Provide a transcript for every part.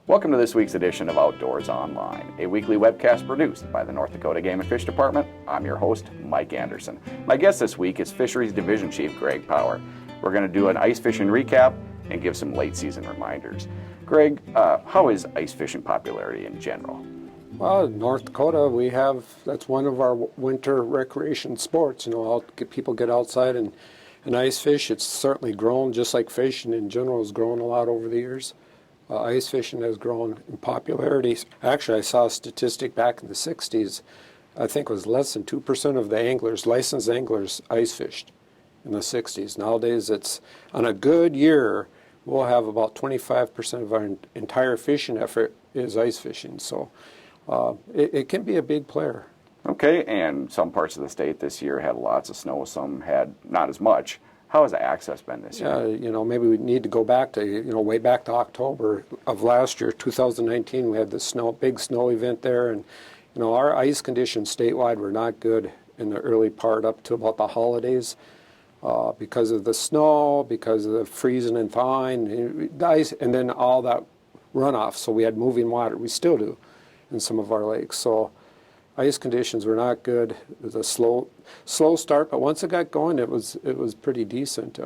Welcome to this week's edition of Outdoors Online, a weekly webcast produced by the North Dakota Game and Fish Department. I'm your host, Mike Anderson. My guest this week is Fisheries Division Chief Greg Power. We're going to do an ice fishing recap and give some late season reminders. Greg, how is ice fishing popularity in general? Well, in North Dakota, that's one of our winter recreation sports. People get outside and ice fish. It's certainly grown, just like fishing in general has grown a lot over the years. Ice fishing has grown in popularity. Actually, I saw a statistic back in the 60s. I think it was less than 2% of the anglers, licensed anglers, ice fished in the 60s. Nowadays, it's on a good year, we'll have about 25% of our entire fishing effort is ice fishing. So it can be a big player. Okay, and some parts of the state this year had lots of snow, some had not as much. How has the access been this year? Maybe we need to go back to, way back to October of last year, 2019. We had the big snow event there, and, our ice conditions statewide were not good in the early part up to about the holidays because of the snow, because of the freezing and thawing, the ice, and then all that runoff. So we had moving water. We still do in some of our lakes. So ice conditions were not good. It was a slow start, but once it got going, it was pretty decent.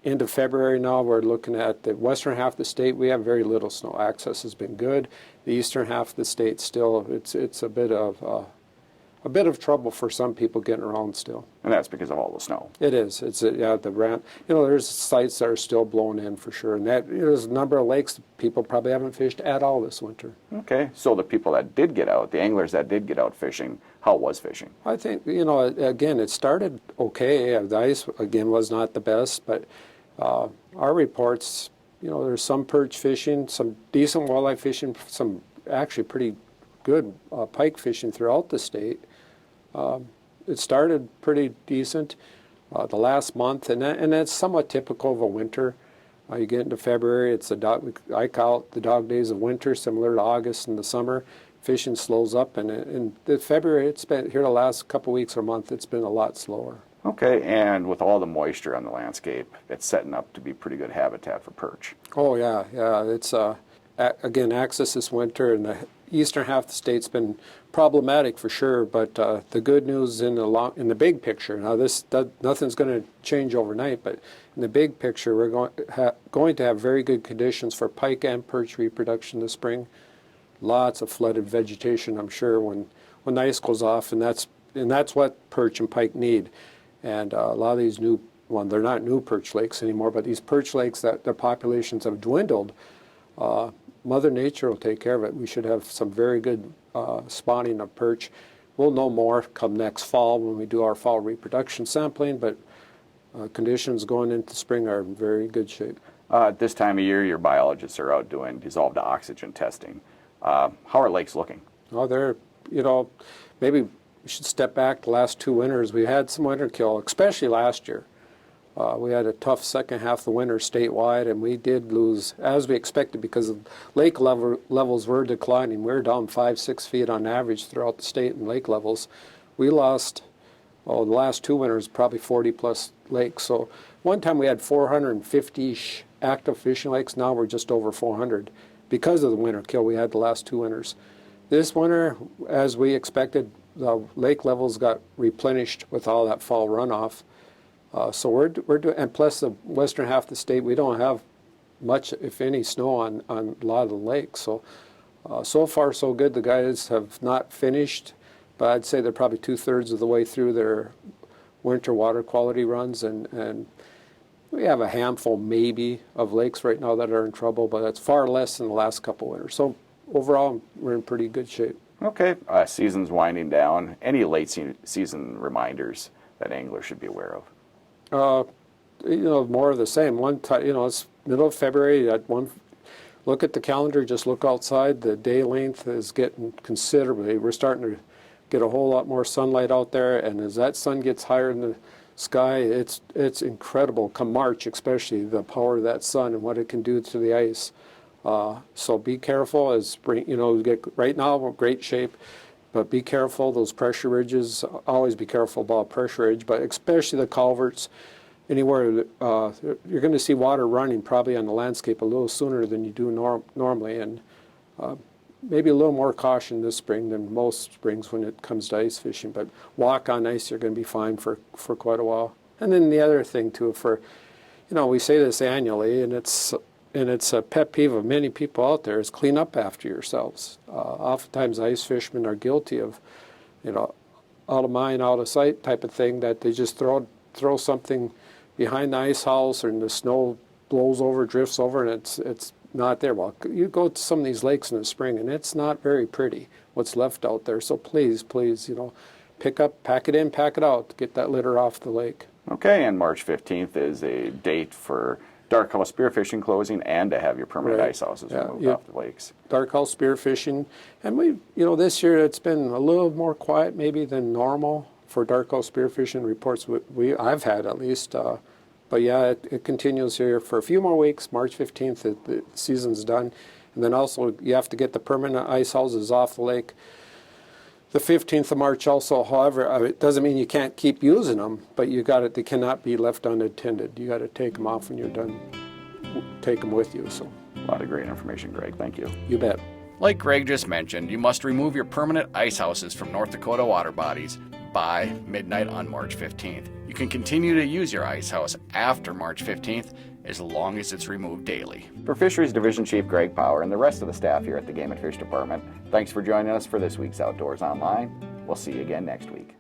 End of February now, we're looking at the western half of the state. We have very little snow. Access has been good. The eastern half of the state still, it's a bit of trouble for some people getting around still. And that's because of all the snow. It is. The ramp. There's sites that are still blown in for sure, and there's a number of lakes that people probably haven't fished at all this winter. Okay, so the people that did get out, the anglers that did get out fishing, how was fishing? I think again, it started okay. The ice again was not the best, but our reports, there's some perch fishing, some decent walleye fishing, some actually pretty good pike fishing throughout the state. It started pretty decent the last month, and that's somewhat typical of a winter. You get into February, I call it the dog days of winter, similar to August and the summer. Fishing slows up, and in February, it's been here the last couple weeks or month, it's been a lot slower. Okay, and with all the moisture on the landscape, it's setting up to be pretty good habitat for perch. Oh yeah. It's again, access this winter in the eastern half of the state's been problematic for sure, but the good news in the big picture, now nothing's going to change overnight, but in the big picture, we're going to have very good conditions for pike and perch reproduction this spring. Lots of flooded vegetation, I'm sure, when the ice goes off, and that's what perch and pike need. And a lot of these they're not new perch lakes anymore, but these perch lakes that their populations have dwindled, Mother Nature will take care of it. We should have some very good spawning of perch. We'll know more come next fall when we do our fall reproduction sampling, but conditions going into spring are in very good shape. At this time of year, your biologists are out doing dissolved oxygen testing. How are lakes looking? Oh, they're, maybe we should step back the last 2 winters. We had some winter kill, especially last year. We had a tough second half of the winter statewide, and we did lose, as we expected, because lake levels were declining. We were down 5-6 feet on average throughout the state in lake levels. We lost, the last 2 winters, probably 40-plus lakes. So one time we had 450-ish active fishing lakes. Now we're just over 400 because of the winter kill we had the last 2 winters. This winter, as we expected, the lake levels got replenished with all that fall runoff. So we're doing, and plus the western half of the state, we don't have much, if any, snow on a lot of the lakes. So so far so good. The guys have not finished, but I'd say they're probably 2/3 of the way through their winter water quality runs, and we have a handful maybe of lakes right now that are in trouble, but it's far less than the last couple winters. So overall, we're in pretty good shape. Okay, season's winding down. Any late season reminders that anglers should be aware of? More of the same. It's middle of February. Look at the calendar, just look outside. The day length is getting considerably. We're starting to get a whole lot more sunlight out there, and as that sun gets higher in the sky, it's incredible. Come March, especially, the power of that sun and what it can do to the ice. So be careful as spring. Right now we're in great shape. But be careful, those pressure ridges, always be careful about pressure ridge, but especially the culverts anywhere, you're going to see water running probably on the landscape a little sooner than you do normally, and maybe a little more caution this spring than most springs when it comes to ice fishing. But walk on ice, you're going to be fine for quite a while. And then the other thing too, we say this annually, and it's a pet peeve of many people out there, is clean up after yourselves. Oftentimes ice fishermen are guilty of, out of mind, out of sight type of thing, that they just throw something behind the ice house, and the snow blows over, drifts over, and it's not there. Well, you go to some of these lakes in the spring, and it's not very pretty what's left out there. So please, pack it in, pack it out, get that litter off the lake. Okay, and March 15th is a date for dark house spearfishing closing and to have your permanent ice houses removed off the lakes. Dark house spearfishing, and this year it's been a little more quiet maybe than normal for dark house spearfishing reports I've had at least. But yeah, it continues here for a few more weeks. March 15th, the season's done. And then also you have to get the permanent ice houses off the lake the 15th of March also. However, it doesn't mean you can't keep using them, but they cannot be left unattended. You got to take them off when you're done. Take them with you. So a lot of great information, Greg. Thank you. You bet. Like Greg just mentioned, you must remove your permanent ice houses from North Dakota water bodies by midnight on March 15th. You can continue to use your ice house after March 15th as long as it's removed daily. For Fisheries Division Chief Greg Power and the rest of the staff here at the Game and Fish Department, thanks for joining us for this week's Outdoors Online. We'll see you again next week.